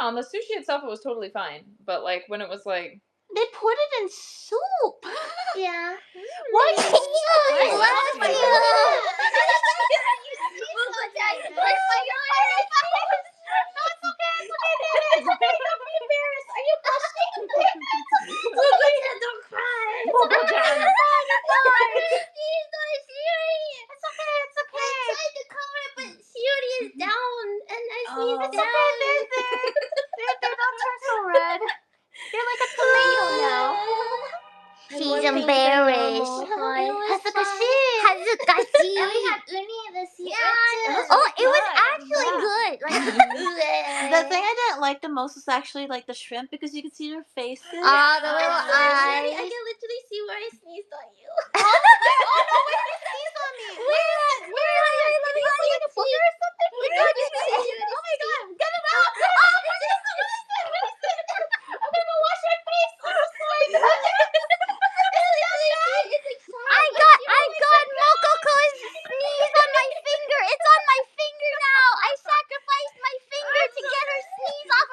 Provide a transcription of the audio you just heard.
on the sushi itself, it was totally fine. But like when it was like They put it in soup. Yeah. Why can't Bless you? you. Don't cry. Moco-chan. It's okay. I tried to cover it, but Shiori is down, and I sneezed It's down. okay, there. Don't turn so red. You're like a tomato now. She's embarrassed. Hazukashi. And we had uni this year too. Oh, it was good. actually Yeah. good. Like the thing I didn't like the most was actually like the shrimp because you could see their faces. The little eyes. I can literally see where I sneezed on you. Oh no! Where did you sneeze on me? Where is it? Where is it? Let me see like a booger or something. Oh my god! Get it out! Oh, what is it? I'm gonna go wash my face. I'm sorry. I got Mococo's sneeze on my finger. It's on my finger now. I sacrificed my finger to get her sneeze off